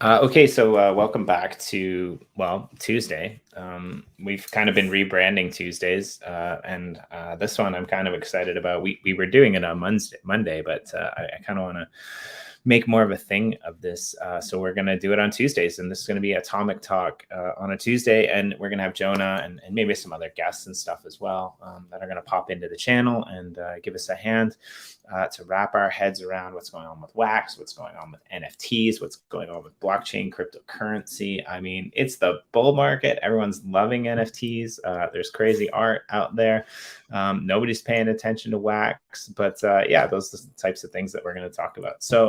Okay, so welcome back to, Tuesday. We've kind of been rebranding Tuesdays, and this one I'm kind of excited about. We were doing it on Monday, but I kind of want to make more of a thing of this. So we're going to do it on Tuesdays, and this is going to be Atomic Talk on a Tuesday, and we're going to have Jona and maybe some other guests and stuff as well that are going to pop into the channel and give us a hand to wrap our heads around what's going on with WAX, what's going on with NFTs, what's going on with blockchain, cryptocurrency. I mean, it's the bull market. Everyone's loving NFTs. There's crazy art out there. Nobody's paying attention to WAX, but yeah, those are the types of things that we're going to talk about. So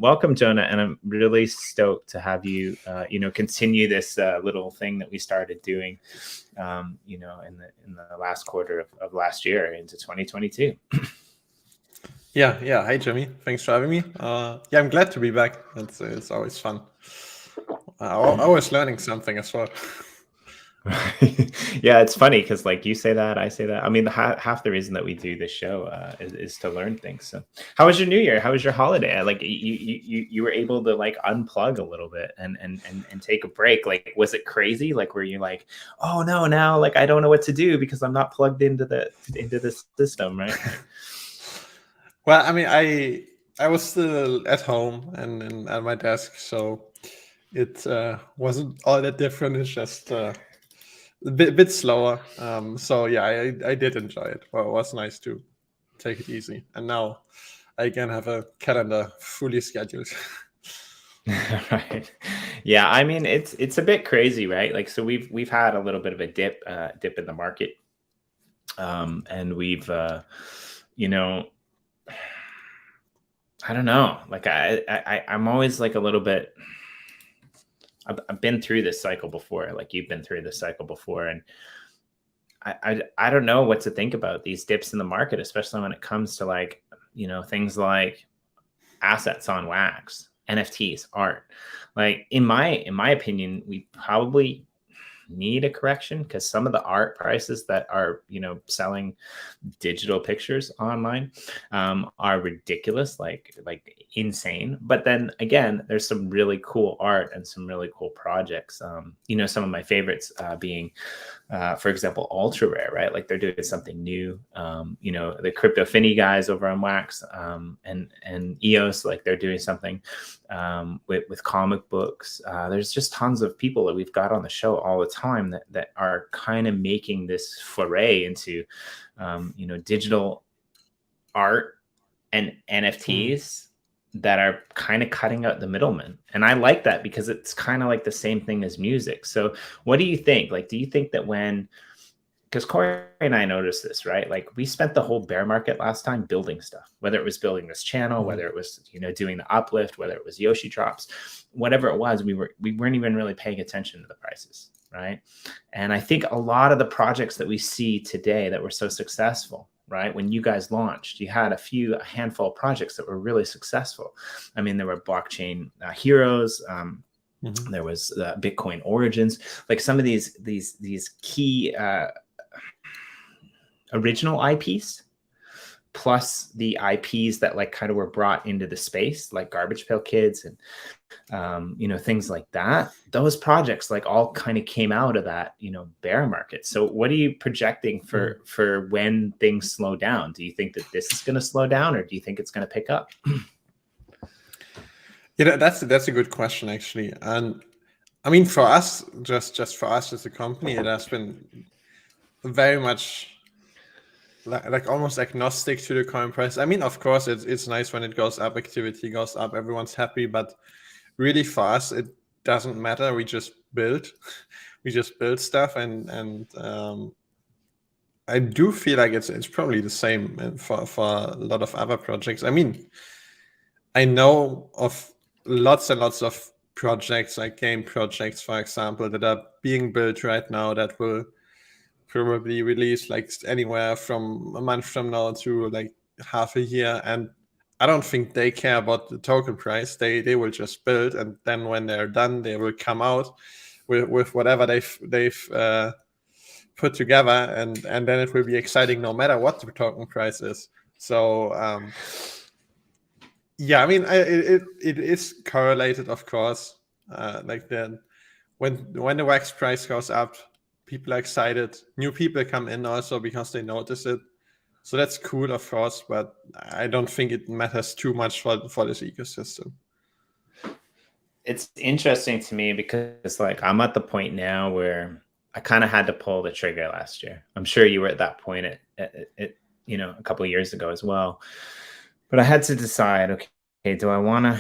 welcome, Jona, and I'm really stoked to have you, continue this little thing that we started doing, in the last quarter of last year into 2022. Yeah. Hi, Jimmy. Thanks for having me. I'm glad to be back. It's always fun. Always learning something as well. Yeah, it's funny because like you say that, I say that. I mean, half the reason that we do this show is to learn things. So, how was your New Year? How was your holiday? Like you were able to like unplug a little bit and take a break. Like, was it crazy? Like, were you like, oh no, now like I don't know what to do because I'm not plugged into the system, right? Well, I mean, I was still at home and at my desk, so it wasn't all that different. It's just a bit slower. So yeah, I did enjoy it. Well, it was nice to take it easy, and now I again have a calendar fully scheduled. Right. Yeah, I mean it's a bit crazy, right? Like, so we've had a little bit of a dip in the market, and we've I don't know. Like I'm always like a little bit. I've been through this cycle before. Like you've been through this cycle before, and I don't know what to think about these dips in the market, especially when it comes to like things like assets on WAX, NFTs, art. Like in my opinion, we probably need a correction because some of the art prices that are selling digital pictures online are ridiculous, like insane. But then again, there's some really cool art and some really cool projects. Some of my favorites being for example, ultra rare, right? Like they're doing something new. The crypto finny guys over on WAX and EOS, like they're doing something with comic books. There's just tons of people that we've got on the show all the time that are kind of making this foray into digital art and NFTs that are kind of cutting out the middleman. And I like that because it's kind of like the same thing as music. So what do you think? Like, do you think that because Corey and I noticed this, right? Like we spent the whole bear market last time building stuff, whether it was building this channel, whether it was, doing the uplift, whether it was Yoshi drops, whatever it was, we weren't even really paying attention to the prices, right? And I think a lot of the projects that we see today that were so successful, right? When you guys launched, you had a handful of projects that were really successful. I mean, there were blockchain heroes. There was Bitcoin origins, like some of these key original IPs, plus the IPs that like kind of were brought into the space, like Garbage Pail Kids and things like that. Those projects like all kind of came out of that bear market. So what are you projecting for when things slow down? Do you think that this is going to slow down, or do you think it's going to pick up? That's a good question actually. And I mean, for us, just for us as a company, it has been very much like almost agnostic to the current price. I mean, of course, it's nice when it goes up, activity goes up, everyone's happy. But really, for us, it doesn't matter. We just build, stuff, and I do feel like it's probably the same for a lot of other projects. I mean, I know of lots and lots of projects, like game projects, for example, that are being built right now that will probably release like anywhere from a month from now to like half a year, and I don't think they care about the token price. They will just build, and then when they're done, they will come out with whatever they've put together, and then it will be exciting no matter what the token price is. So yeah, I mean, it is correlated, of course. Like then when the wax price goes up, people are excited. New people come in also because they notice it. So that's cool, of course, but I don't think it matters too much for this ecosystem. It's interesting to me because like I'm at the point now where I kind of had to pull the trigger last year. I'm sure you were at that point at you know, a couple of years ago as well. But I had to decide, okay, do I want to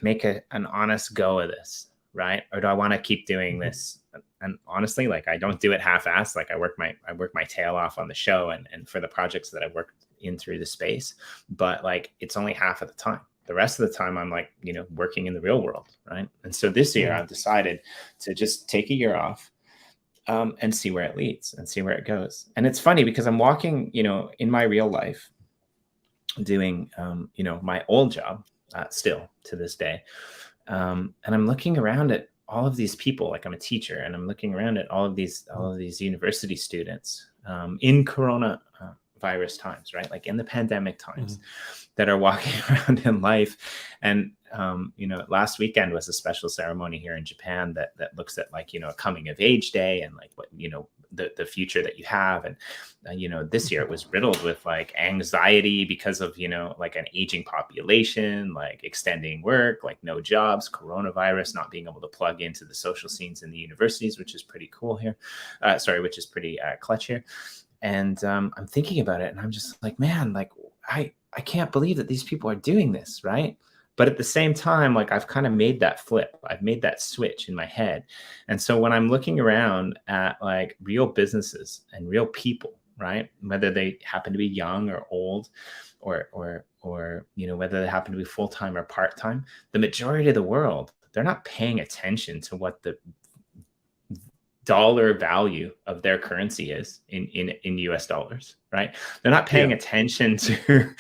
make an honest go of this, right? Or do I want to keep doing this? And honestly, like I don't do it half-assed. Like I work my tail off on the show and for the projects that I've worked in through the space, but like it's only half of the time. The rest of the time I'm like, you know, working in the real world, right? And so this year I've decided to just take a year off and see where it leads and see where it goes. And it's funny because I'm walking, you know, in my real life doing, you know, my old job still to this day. And I'm looking around at all of these people, like I'm a teacher, and I'm looking around at all of these university students in Corona virus times, right? Like in the pandemic times that are walking around in life. And, you know, last weekend was a special ceremony here in Japan that looks at like, you know, a coming of age day and like what, you know, the future that you have. And, you know, this year it was riddled with like anxiety because of, you know, like an aging population, like extending work, like no jobs, coronavirus, not being able to plug into the social scenes in the universities, which is pretty cool here. Which is pretty clutch here. And I'm thinking about it and I'm just like, man, like I can't believe that these people are doing this, right? But at the same time, like I've kind of made that flip. I've made that switch in my head. And so when I'm looking around at like real businesses and real people, right? Whether they happen to be young or old or you know, whether they happen to be full-time or part-time, the majority of the world, they're not paying attention to what the dollar value of their currency is in US dollars, right? They're not paying attention to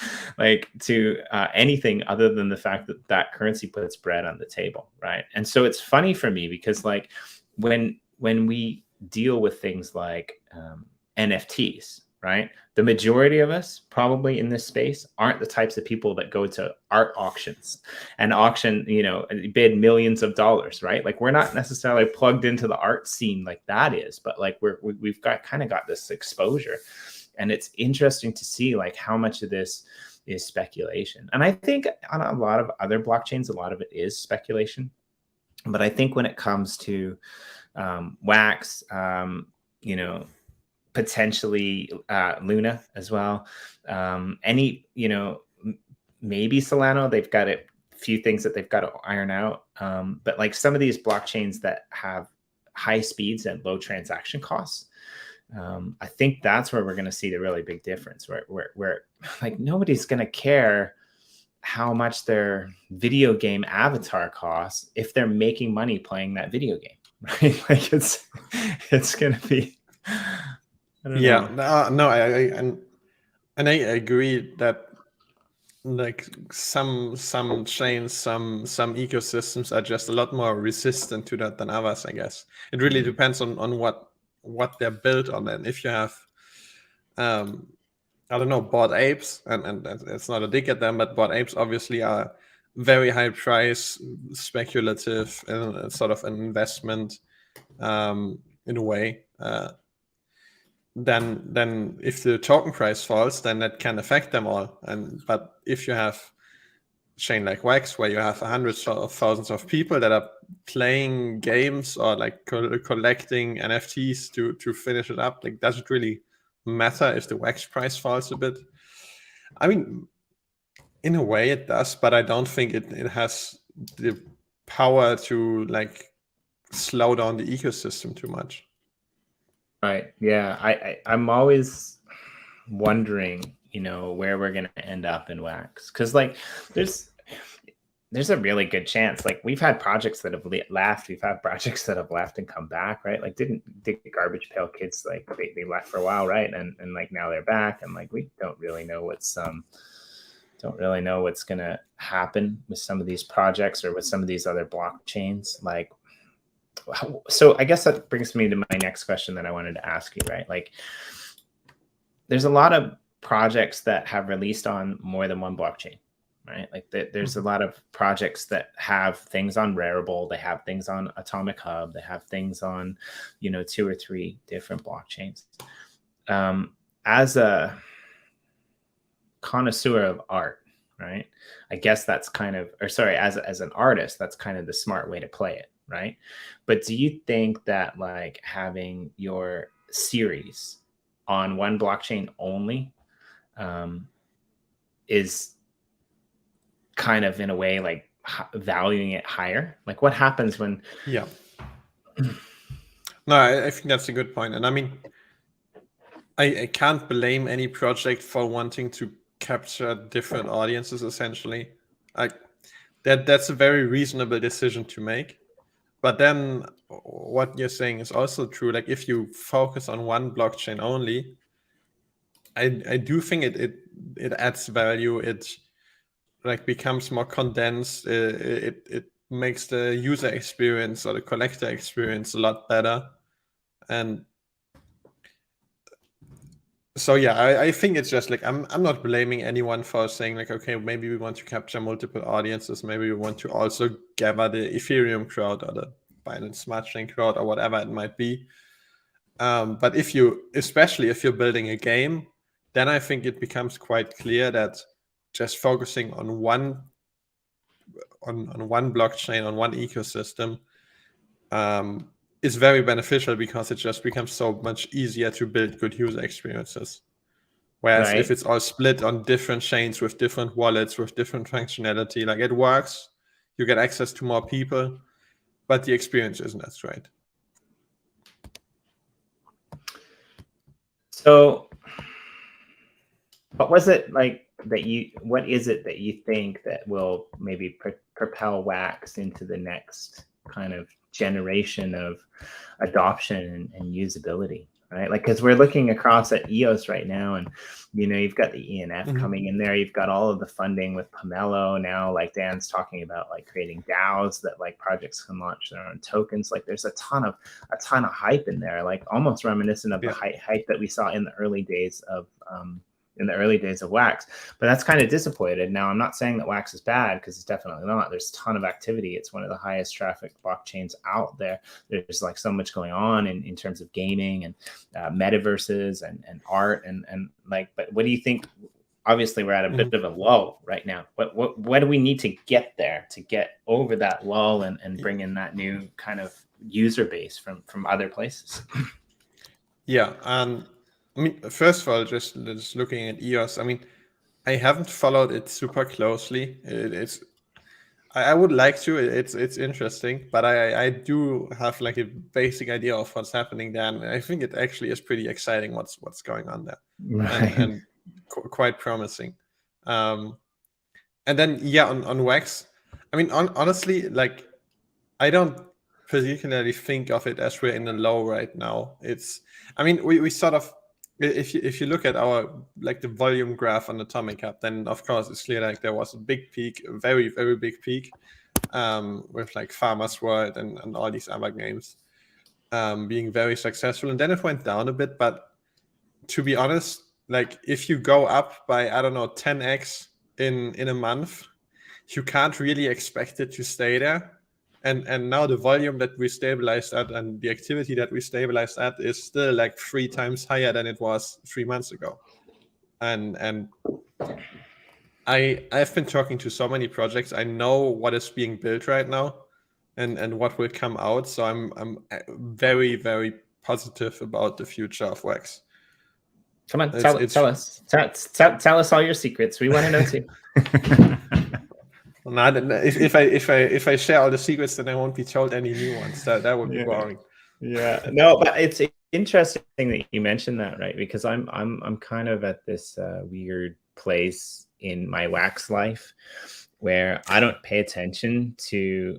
anything other than the fact that that currency puts bread on the table, right? And so it's funny for me because like when we deal with things like NFTs, right? The majority of us probably in this space aren't the types of people that go to art auctions and auction, you know, bid millions of dollars, right? Like we're not necessarily plugged into the art scene like that is, but like we've got kind of got this exposure. And it's interesting to see like how much of this is speculation. And I think on a lot of other blockchains, a lot of it is speculation. But I think when it comes to WAX, you know, potentially Luna as well. Any, you know, maybe Solano, they've got a few things that they've got to iron out. But like some of these blockchains that have high speeds and low transaction costs, I think that's where we're going to see the really big difference, where like nobody's going to care how much their video game avatar costs if they're making money playing that video game, right? Like it's going to be, I agree that like some chains, some ecosystems are just a lot more resistant to that than others. I guess it really depends on what they're built on. And if you have, I don't know, Bored Apes, and it's not a dig at them, but Bored Apes obviously are very high price, speculative, and sort of an investment in a way. Then if the token price falls, then that can affect them all. But if you have a chain like WAX, where you have hundreds of thousands of people that are playing games or like collecting NFTs to finish it up, like does it really matter if the WAX price falls a bit? I mean, in a way it does, but I don't think it has the power to like slow down the ecosystem too much. Right. Yeah. I'm always wondering, you know, where we're going to end up in WAX. Cause like there's a really good chance. Like we've had projects that have left. We've had projects that have left and come back. Right. Like didn't the Garbage Pail Kids, like they left for a while. Right. And like now they're back. And like, we don't really know what's going to happen with some of these projects or with some of these other blockchains. Like, so I guess that brings me to my next question that I wanted to ask you, right? Like there's a lot of projects that have released on more than one blockchain, right? Like there's a lot of projects that have things on Rarible, they have things on Atomic Hub, they have things on, 2 or 3 different blockchains. As a connoisseur of art, right? I guess that's kind of, or sorry, as an artist, that's kind of the smart way to play it, right? But do you think that like having your series on one blockchain only is kind of in a way like valuing it higher? Like what happens when? Yeah. No, I think that's a good point. And I mean, I can't blame any project for wanting to capture different audiences, essentially. Like that's a very reasonable decision to make. But then what you're saying is also true. Like if you focus on one blockchain only, I do think it adds value. It like becomes more condensed. It makes the user experience or the collector experience a lot better. And so yeah, I think it's just like I'm not blaming anyone for saying like, okay, maybe we want to capture multiple audiences, maybe we want to also gather the Ethereum crowd or the Binance Smart Chain crowd or whatever it might be. But especially if you're building a game, then I think it becomes quite clear that just focusing on one blockchain, on one ecosystem, is very beneficial because it just becomes so much easier to build good user experiences. Whereas if it's all split on different chains with different wallets, with different functionality, like it works, you get access to more people, but the experience isn't as great. So what is it that you think that will maybe propel WAX into the next kind of generation of adoption and usability, right? Like, because we're looking across at EOS right now, and you've got the ENF coming in there, you've got all of the funding with Pomelo now, like Dan's talking about, like creating DAOs that like projects can launch their own tokens. Like there's a ton of hype in there, like almost reminiscent of the hype that we saw in the early days of WAX, but that's kind of disappointed. Now, I'm not saying that WAX is bad, because it's definitely not. There's a ton of activity. It's one of the highest traffic blockchains out there. There's like so much going on in terms of gaming and metaverses and art and like, but what do you think? Obviously, we're at a bit of a lull right now. What do we need to get there to get over that lull and bring in that new kind of user base from other places? Yeah. I mean, first of all, just looking at EOS, I mean, I haven't followed it super closely. I would like to. It's interesting, but I do have like a basic idea of what's happening there, and I think it actually is pretty exciting what's going on there, and quite promising. And then on WAX, I mean, honestly, like I don't particularly think of it as we're in a low right now. I mean, we sort of. If you look at our like the volume graph on Atomic Hub, then of course it's clear like there was a big peak, a very, very big peak, with like Farmers World and all these other games being very successful, and then it went down a bit. But to be honest, like if you go up by 10x in a month, you can't really expect it to stay there. And now the volume that we stabilized at and the activity that we stabilized at is still like 3 times higher than it was 3 months ago. And I've been talking to so many projects. I know what is being built right now and what will come out. So I'm very, very positive about the future of WAX. Come on, tell us all your secrets. We want to know too. If I share all the secrets, then I won't be told any new ones. That would be boring. Yeah, no, but it's interesting that you mentioned that, right? Because I'm kind of at this weird place in my WAX life where I don't pay attention to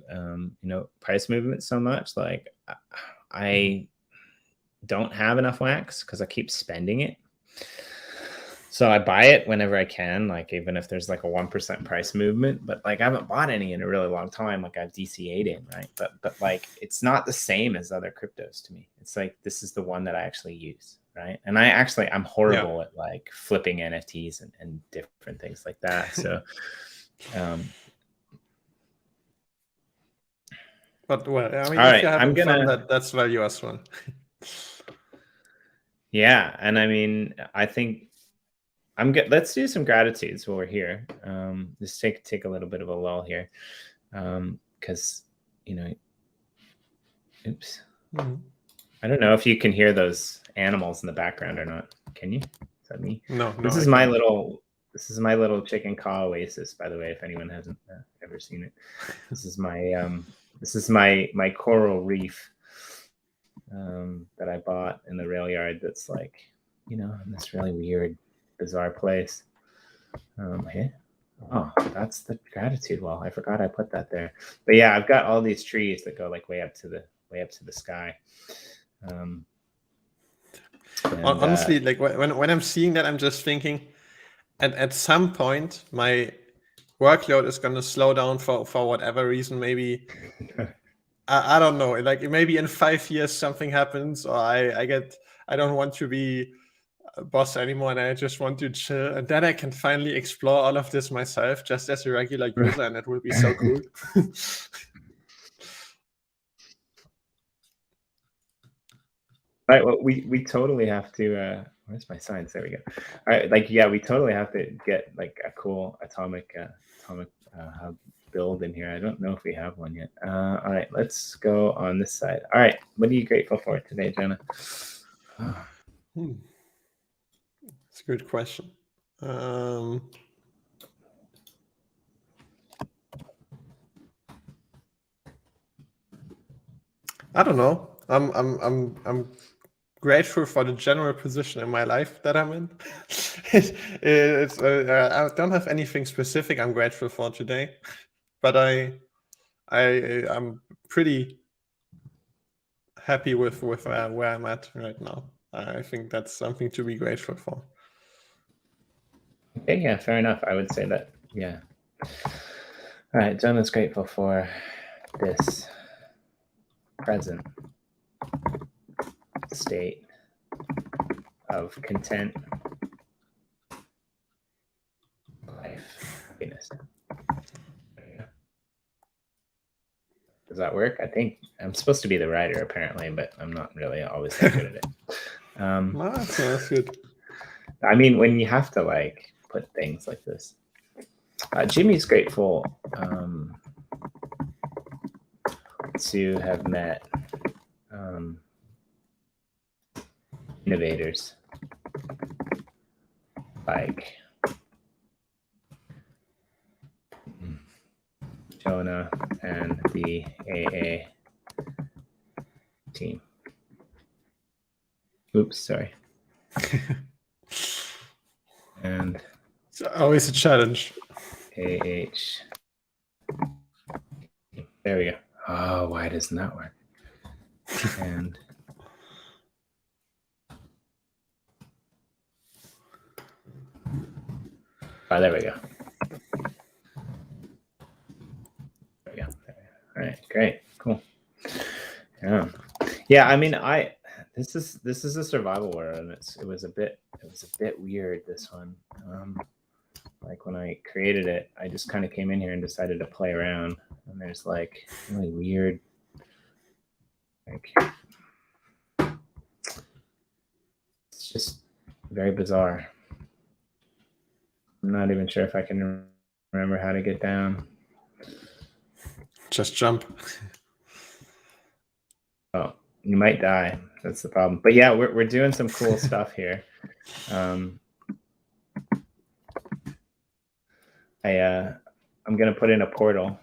price movement so much. Like I don't have enough WAX because I keep spending it. So I buy it whenever I can, like even if there's like a 1% price movement, but like I haven't bought any in a really long time. Like I've DCA'd in, right? But like it's not the same as other cryptos to me. It's like this is the one that I actually use, right? And I'm horrible at like flipping NFTs and different things like that. So But well, I mean, All if right, you're having I'm fun, that's valueless one. Yeah, and I mean, I think I'm good. Let's do some gratitudes while we're here. Just take a little bit of a lull here, because oops. Mm-hmm. I don't know if you can hear those animals in the background or not. Can you? Is that me? No, This is my little chicken call oasis, by the way, if anyone hasn't ever seen it. This is my coral reef that I bought in the rail yard. That's like, in this really weird, bizarre place. Hey. Oh, that's the gratitude wall. I forgot I put that there. But yeah, I've got all these trees that go like way up to the sky. Honestly, like when I'm seeing that, I'm just thinking, at some point my workload is going to slow down for whatever reason. Maybe I don't know. Like maybe in 5 years something happens, or I don't want to be a boss anymore, and I just want to chill, and then I can finally explore all of this myself, just as a regular user, and it will be so cool. All right, well, we totally have to. Where's my signs? There we go. All right, we totally have to get like a cool atomic hub build in here. I don't know if we have one yet. All right, let's go on this side. All right, what are you grateful for today, Jona? It's a good question. I don't know. I'm grateful for the general position in my life that I'm in. I don't have anything specific I'm grateful for today, but I'm pretty happy with where I'm at right now. I think that's something to be grateful for. Okay, yeah, fair enough. I would say that, yeah. All right, Jona's grateful for this present state of content, life, happiness. Does that work? I think I'm supposed to be the writer, apparently, but I'm not really always that good at it. No, that's good. I mean, when you have to like put things like this. Jimmy's grateful to have met innovators like Jona and the AA team. Oops, sorry. And it's always a challenge. AH. There we go. Oh, why doesn't that work? And oh, there we go. There we go. All right, great, cool. Yeah. I mean, this is a survival world, and it was a bit weird, this one. Like when I created it, I just kind of came in here and decided to play around, and there's like really weird, like it's just very bizarre. I'm not even sure if I can remember how to get down. Just jump. Oh, you might die. That's the problem. But yeah, we're doing some cool stuff here. I'm gonna put in a portal.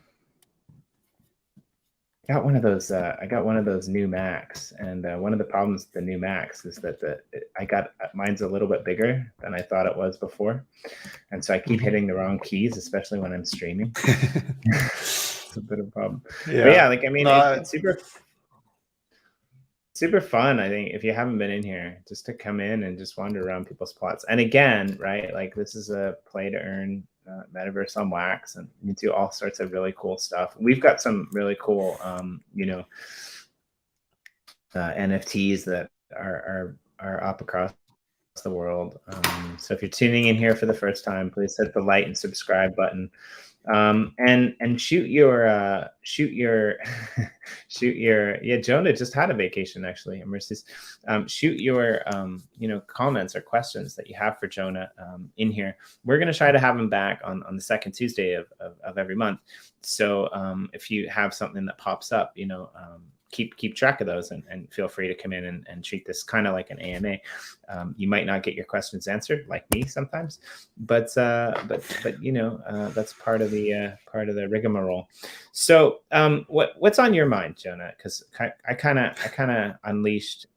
I got one of those new Macs, and one of the problems with the new Macs is that mine's a little bit bigger than I thought it was before, and so I keep hitting the wrong keys, especially when I'm streaming. It's a bit of a problem. Yeah, but yeah, like I mean, it's super fun. I think if you haven't been in here, just to come in and just wander around people's plots. And again, right, like this is a play to earn metaverse on Wax, and you do all sorts of really cool stuff. We've got some really cool, NFTs that are up across the world. So if you're tuning in here for the first time, please hit the like and subscribe button. And shoot your yeah, Jona just had a vacation actually. Mercy's shoot your comments or questions that you have for Jona in here. We're going to try to have him back on the second Tuesday of every month. So if you have something that pops up, keep track of those and feel free to come in and treat this kind of like an AMA. You might not get your questions answered like me sometimes, but that's part of the rigmarole. So what's on your mind, Jona? Because I kind of unleashed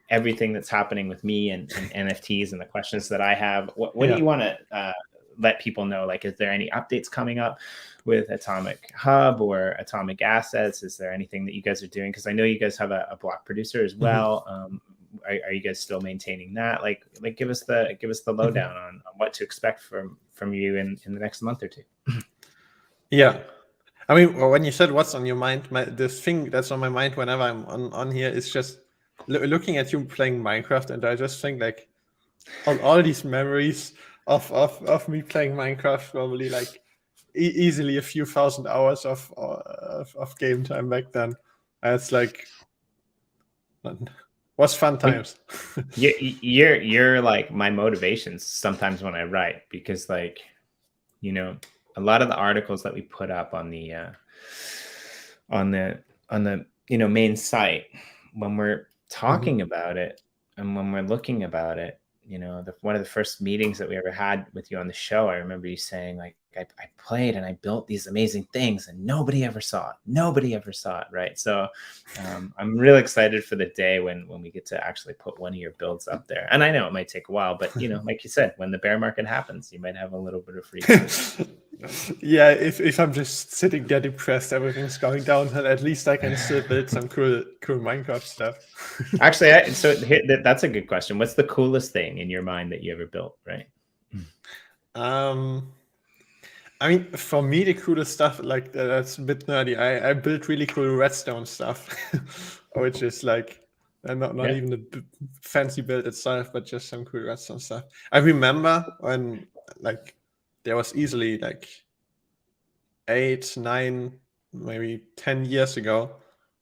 everything that's happening with me and NFTs and the questions that I have. What do you want to let people know? Like, is there any updates coming up with Atomic Hub or Atomic Assets? Is there anything that you guys are doing? Because I know you guys have a block producer as well. Are you guys still maintaining that? Like give us the lowdown on what to expect from you in the next month or two. Yeah, I mean, when you said what's on your mind, the thing that's on my mind whenever I'm on here is just looking at you playing Minecraft, and I just think like all these memories of me playing Minecraft, probably like easily a few thousand hours of game time back then. And it's like was fun times. You're like my motivations sometimes when I write, because like a lot of the articles that we put up on the main site, when we're talking about it and when we're looking about it, one of the first meetings that we ever had with you on the show, I remember you saying like, I played and I built these amazing things and nobody ever saw it. Right. So I'm really excited for the day when we get to actually put one of your builds up there. And I know it might take a while, but like you said, when the bear market happens, you might have a little bit of free time. Yeah, if I'm just sitting there depressed, everything's going downhill, at least I can still build some cool Minecraft stuff. Actually, that's a good question. What's the coolest thing in your mind that you ever built, right? I mean, for me, the coolest stuff, like that's a bit nerdy. I built really cool redstone stuff, which is like not even a fancy build itself, but just some cool redstone stuff. I remember when like there was easily like 8, 9, maybe 10 years ago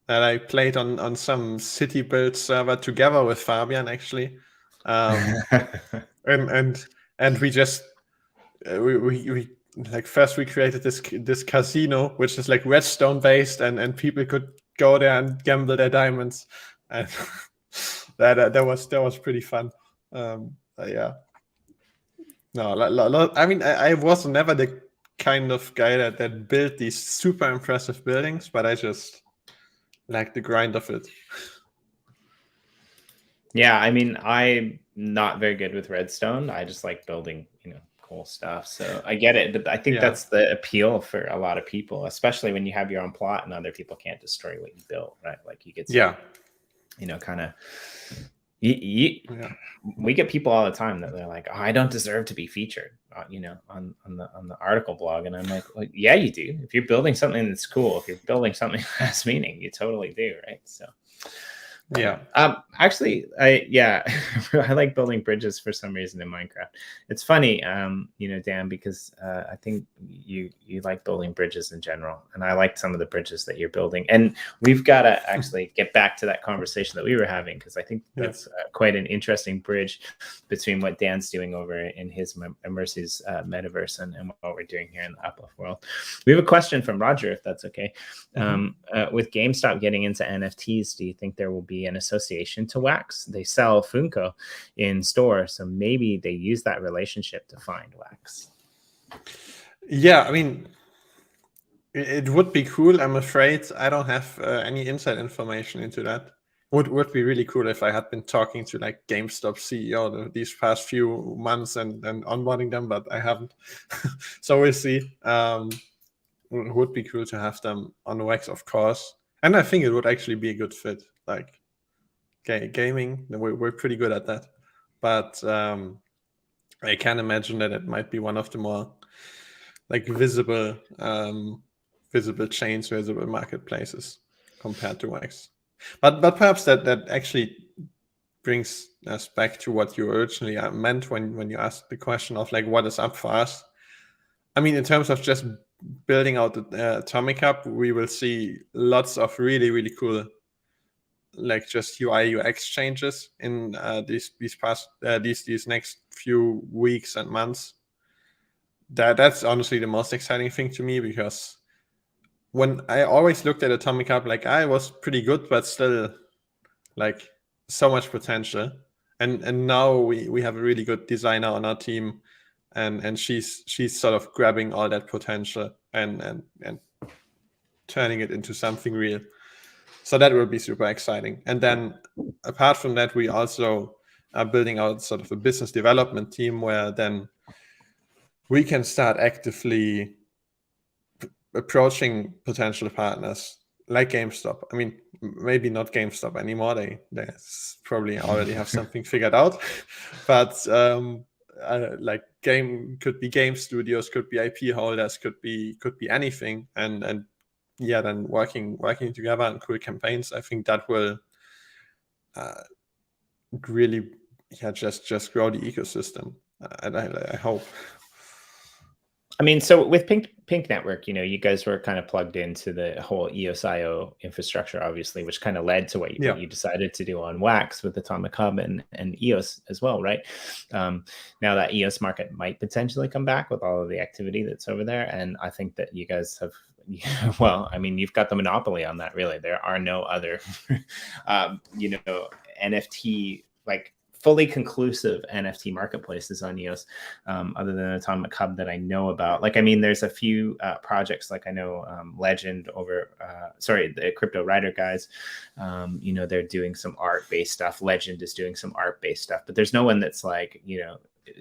that I played on some city build server together with Fabian actually, and we just we like first we created this casino which is like redstone based, and people could go there and gamble their diamonds, and that was pretty fun. Yeah. No, I mean, I was never the kind of guy that built these super impressive buildings, but I just like the grind of it. Yeah, I mean, I'm not very good with redstone. I just like building, cool stuff. So I get it, but I think that's the appeal for a lot of people, especially when you have your own plot and other people can't destroy what you built, right? Like you get some, kind of. We get people all the time that they're like, "Oh, I don't deserve to be featured," on the article blog, and I'm like, well, "Yeah, you do. If you're building something that's cool, if you're building something that has meaning, you totally do, right?" So. Yeah. Actually, I like building bridges for some reason in Minecraft. It's funny, Dan, because I think you like building bridges in general, and I like some of the bridges that you're building. And we've got to actually get back to that conversation that we were having, because I think that's quite an interesting bridge between what Dan's doing over in his Mercy's metaverse and what we're doing here in the Uplift world. We have a question from Roger, if that's okay. With GameStop getting into NFTs, do you think there will be an association to WAX? They sell Funko in store, so maybe they use that relationship to find WAX. Yeah, I mean, it would be cool. I'm afraid I don't have any inside information into that. Would be really cool if I had been talking to like GameStop CEO these past few months and onboarding them, but I haven't. So we'll see. It would be cool to have them on WAX, of course, and I think it would actually be a good fit. Like gaming, we're pretty good at that, but I can imagine that it might be one of the more like visible chains, visible marketplaces compared to WAX. But perhaps that actually brings us back to what you originally meant when you asked the question of like what is up for us. I mean, in terms of just building out the Atomic Hub, we will see lots of really, really cool, like just UI UX changes in these next few weeks and months. That's honestly the most exciting thing to me, because when I always looked at Atomic Hub, like I was pretty good, but still like so much potential. And now we have a really good designer on our team, and she's sort of grabbing all that potential and turning it into something real. So that will be super exciting. And then apart from that, we also are building out sort of a business development team where then we can start actively approaching potential partners like GameStop. I mean, maybe not GameStop anymore. They probably already have something figured out. But like could be game studios, could be IP holders, could be anything. And yeah, then working together on cool campaigns. I think that will really just grow the ecosystem. And I hope. I mean, so with Pink Network, you guys were kind of plugged into the whole EOSIO infrastructure, obviously, which kind of led to what you decided to do on WAX with Atomic Hub and EOS as well, right? Now that EOS market might potentially come back with all of the activity that's over there. And I think that you guys have, well, I mean, you've got the monopoly on that, really. There are no other, NFT, like fully conclusive NFT marketplaces on EOS, other than Atomic Hub that I know about. Like, I mean, there's a few projects, like I know Legend over, the Crypto Writer guys, they're doing some art-based stuff. Legend is doing some art-based stuff, but there's no one that's like,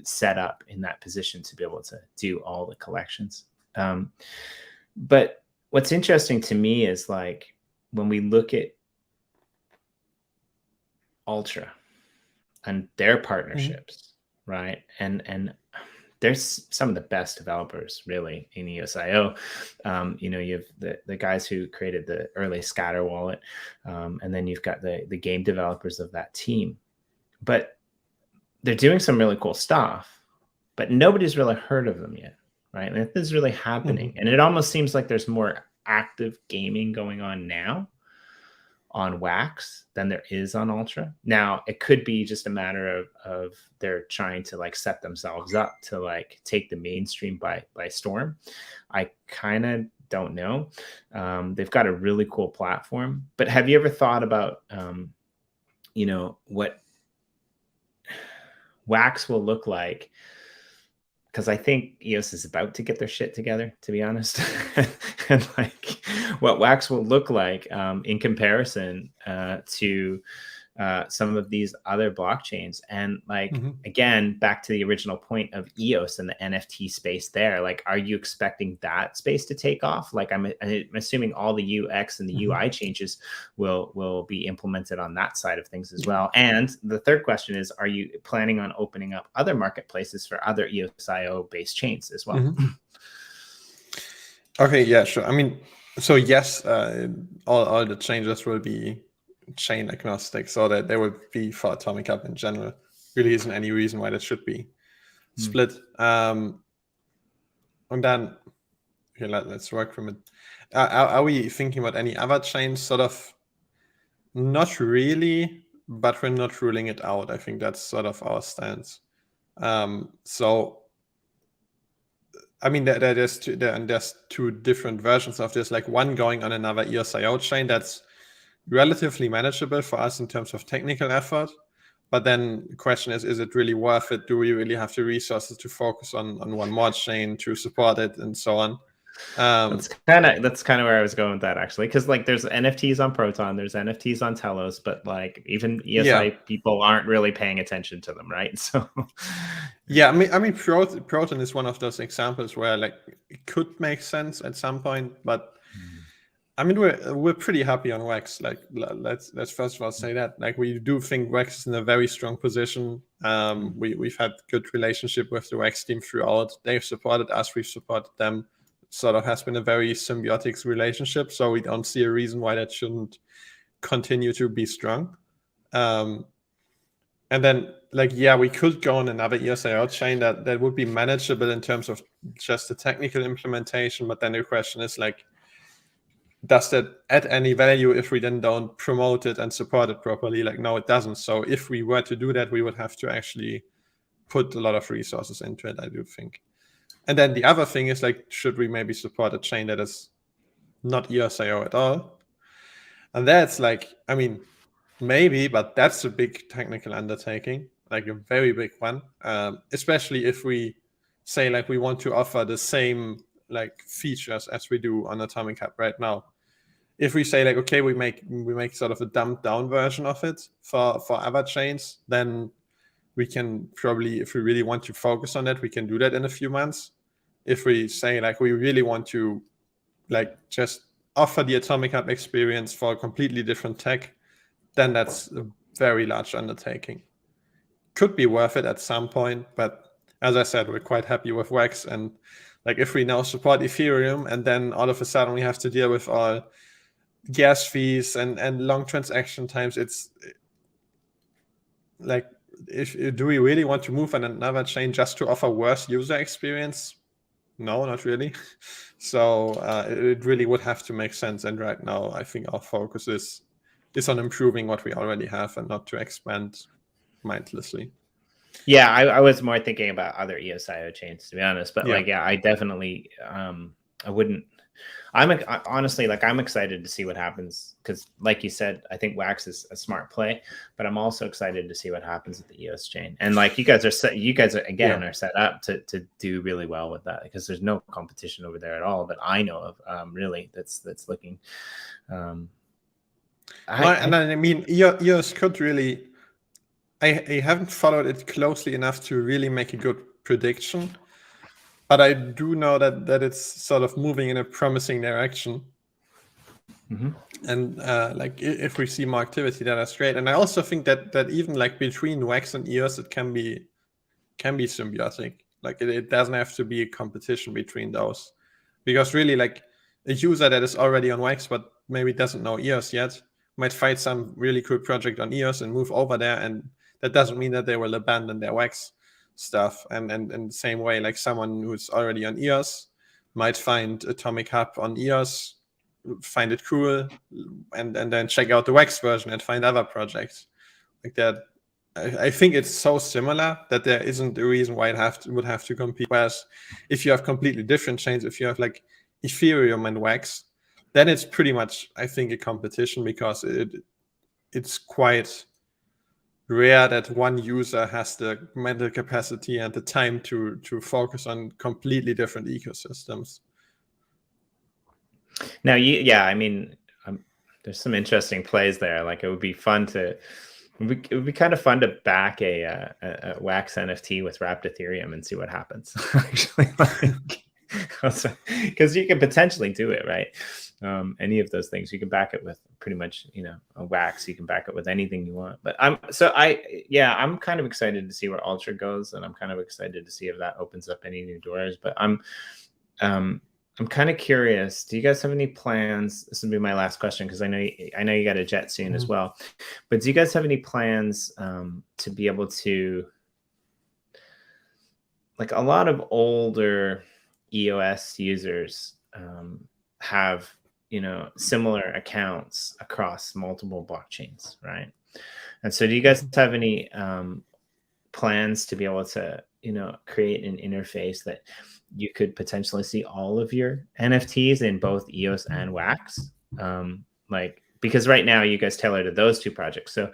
set up in that position to be able to do all the collections. But what's interesting to me is like, when we look at Ultra and their partnerships, right? And there's some of the best developers really in EOSIO. You have the guys who created the early scatter wallet, and then you've got the game developers of that team. But they're doing some really cool stuff, but nobody's really heard of them yet, right? And this is really happening. And it almost seems like there's more active gaming going on now on WAX than there is on Ultra. Now, it could be just a matter of they're trying to like set themselves up to like take the mainstream by storm. I kind of don't know. They've got a really cool platform, but have you ever thought about, what WAX will look like? Because I think EOS is about to get their shit together, to be honest. And like what WAX will look like in comparison to some of these other blockchains. And like, again, back to the original point of EOS and the NFT space there, like, are you expecting that space to take off? Like, I'm assuming all the UX and the UI changes will be implemented on that side of things as well. And the third question is, are you planning on opening up other marketplaces for other EOSIO based chains as well? Okay, yeah, sure. I mean, so yes, all the changes will be chain agnostic, so that they will be for Atomic Hub in general. Really isn't any reason why that should be split. And then let's work from it. Are we thinking about any other chains? Sort of not really, but we're not ruling it out. I think that's sort of our stance. So I mean, there's two different versions of this, like one going on another EOSIO chain that's relatively manageable for us in terms of technical effort. But then the question is it really worth it? Do we really have the resources to focus on one more chain to support it and so on? That's kind of where I was going with that, actually, because like there's NFTs on Proton, there's NFTs on Telos, but like even ESI people aren't really paying attention to them, right? So yeah, I mean Proton is one of those examples where like it could make sense at some point, but I mean we're pretty happy on WAX. Like let's first of all say that like we do think WAX is in a very strong position. We've had good relationship with the WAX team throughout. They've supported us, we've supported them. Sort of has been a very symbiotic relationship, so we don't see a reason why that shouldn't continue to be strong. And then, like, yeah, we could go on another EOSIO chain that would be manageable in terms of just the technical implementation. But then the question is, like, does that add any value if we then don't promote it and support it properly? Like, no, it doesn't. So if we were to do that, we would have to actually put a lot of resources into it, I do think. And then the other thing is, like, should we maybe support a chain that is not EOSIO at all? And that's like, I mean, maybe, but that's a big technical undertaking, like a very big one, especially if we say, like, we want to offer the same like features as we do on Atomic Hub right now. If we say, like, okay, we make sort of a dumbed down version of it for other chains, then we can probably, if we really want to focus on that, we can do that in a few months. If we say, like, we really want to, like, just offer the Atomic Hub experience for a completely different tech, then that's a very large undertaking. Could be worth it at some point, but as I said, we're quite happy with WAX. And like, if we now support Ethereum and then all of a sudden we have to deal with all gas fees and long transaction times, it's like, do we really want to move on another chain just to offer worse user experience? No, not really. So it really would have to make sense. And right now, I think our focus is on improving what we already have and not to expand mindlessly. Yeah, I was more thinking about other EOSIO chains, to be honest. But Yeah. like, yeah, I definitely, I wouldn't. Honestly, like, I'm excited to see what happens because, like you said, I think WAX is a smart play, but I'm also excited to see what happens with the EOS chain. And like, you guys are set up to do really well with that because there's no competition over there at all that I know of. Really, that's looking. I mean, EOS could really. I haven't followed it closely enough to really make a good prediction. But I do know that it's sort of moving in a promising direction. Mm-hmm. And like, if we see more activity, that's great. And I also think that even like between WAX and EOS, it can be symbiotic. Like, it doesn't have to be a competition between those. Because really, like, a user that is already on WAX but maybe doesn't know EOS yet might find some really cool project on EOS and move over there. And that doesn't mean that they will abandon their WAX stuff. And in the same way, like, someone who's already on EOS might find Atomic Hub on EOS, find it cool, and then check out the WAX version and find other projects like that. I think it's so similar that there isn't a reason why it would have to compete. Whereas if you have completely different chains, if you have like Ethereum and WAX, then it's pretty much, I think, a competition because it's quite rare that one user has the mental capacity and the time to focus on completely different ecosystems. Now, I mean, there's some interesting plays there. Like, it would be fun it would be kind of fun to back a WAX NFT with wrapped Ethereum and see what happens. Actually, because you can potentially do it, right? Any of those things, you can back it with pretty much, a WAX. You can back it with anything you want. But I'm kind of excited to see where Ultra goes, and I'm kind of excited to see if that opens up any new doors. But I'm kind of curious. Do you guys have any plans? This will be my last question because I know you got a jet soon as well. But do you guys have any plans to be able to, like, a lot of older EOS users have similar accounts across multiple blockchains, right? And so do you guys have any plans to be able to create an interface that you could potentially see all of your NFTs in both EOS and WAX? Because right now you guys tailor to those two projects. So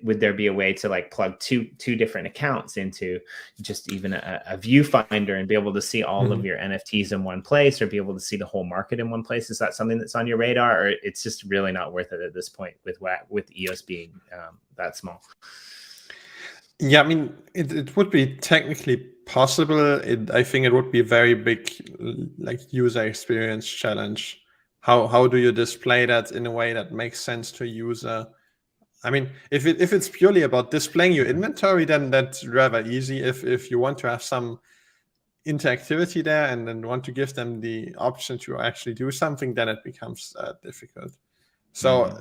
would there be a way to like plug two different accounts into just even a viewfinder and be able to see all of your NFTs in one place, or be able to see the whole market in one place? Is that something that's on your radar, or it's just really not worth it at this point with EOS being that small? Yeah, I mean, it would be technically possible. I think it would be a very big like user experience challenge. How do you display that in a way that makes sense to a user? I mean, if it's purely about displaying your inventory, then that's rather easy. If you want to have some interactivity there and then want to give them the option to actually do something, then it becomes difficult. So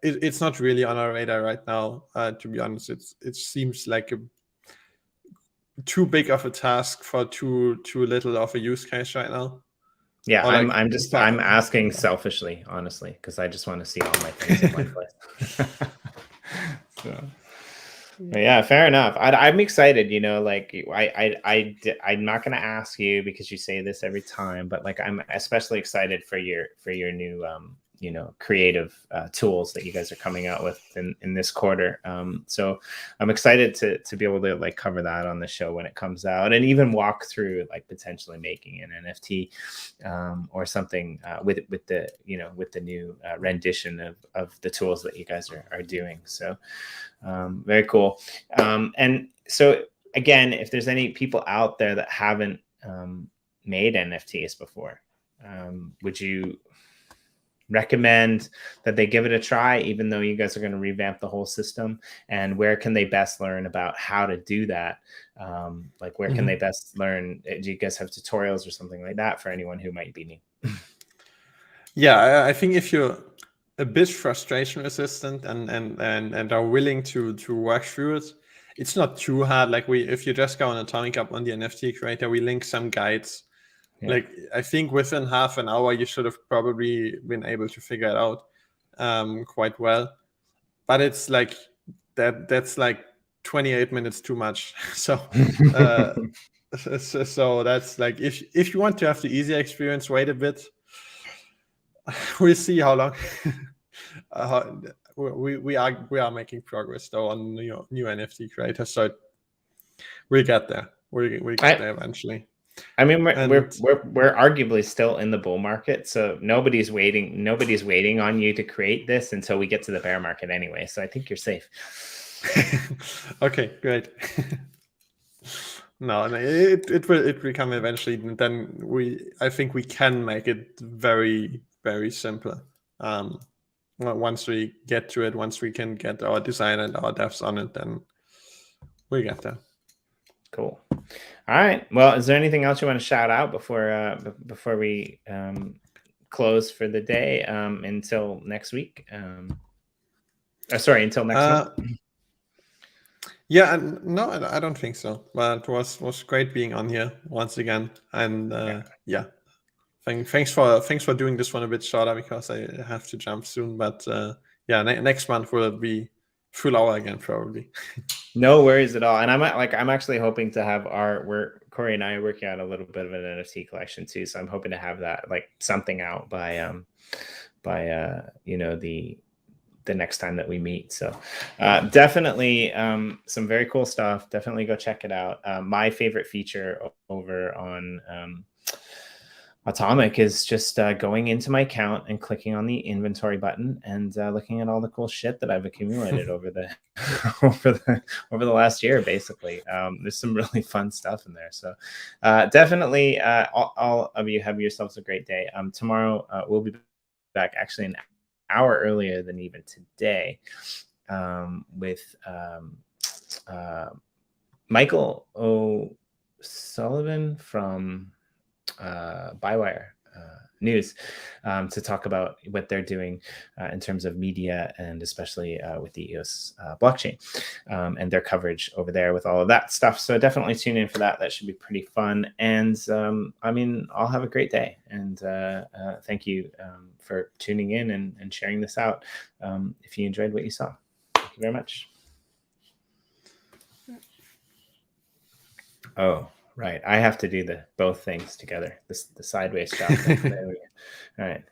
it's not really on our radar right now. To be honest, it seems like too big of a task for too little of a use case right now. Yeah, I'm asking selfishly, honestly, because I just want to see all my things in one place. So, but yeah, fair enough. I'm excited. You know, like I'm not going to ask you because you say this every time, but like I'm especially excited for your new you know, creative tools that you guys are coming out with in this quarter. So I'm excited to be able to like cover that on the show when it comes out, and even walk through like potentially making an NFT or something with the, you know, with the new rendition of the tools that you guys are doing. So very cool. And so again, if there's any people out there that haven't made NFTs before, would you recommend that they give it a try, even though you guys are going to revamp the whole system? And where can they best learn about how to do that? Like where can they best learn? Do you guys have tutorials or something like that for anyone who might be new? Yeah, I think if you're a bit frustration resistant and are willing to work through it, it's not too hard. Like if you just go on Atomic Up on the NFT creator, we link some guides. Yeah. Like I think within half an hour you should have probably been able to figure it out quite well. But it's like that's like 28 minutes too much. So so that's like if you want to have the easier experience, wait a bit. We'll see how long. We are making progress though on new NFT creators, so we'll get there. We'll get there eventually. I mean, we're arguably still in the bull market, so nobody's waiting on you to create this until we get to the bear market anyway. So I think you're safe. Okay, great. No, it will come eventually. And then I think we can make it very, very simple. Once we get to it, once we can get our design and our devs on it, then we get there. Cool. All right. Well, is there anything else you want to shout out before we close for the day until next week? Sorry, until next month. Yeah, no, I don't think so. But it was great being on here once again, and yeah. Thanks for doing this one a bit shorter because I have to jump soon. But yeah, next month will be full hour again probably. No worries at all. And I'm actually hoping to have Corey and I are working on a little bit of an NFT collection too. So I'm hoping to have that like something out by you know, the next time that we meet. So definitely some very cool stuff. Definitely go check it out. My favorite feature over on Atomic is just going into my account and clicking on the inventory button and looking at all the cool shit that I've accumulated over the over the last year. Basically, there's some really fun stuff in there. So definitely, all of you have yourselves a great day. Tomorrow we'll be back actually an hour earlier than even today with Michael O'Sullivan from Bywire News to talk about what they're doing in terms of media and especially with the EOS blockchain and their coverage over there with all of that stuff. So definitely tune in for that. That should be pretty fun. And I mean, I'll have a great day. And thank you for tuning in and sharing this out. If you enjoyed what you saw, thank you very much. Oh. Right, I have to do both things together. The sideways shot. There we go. All right.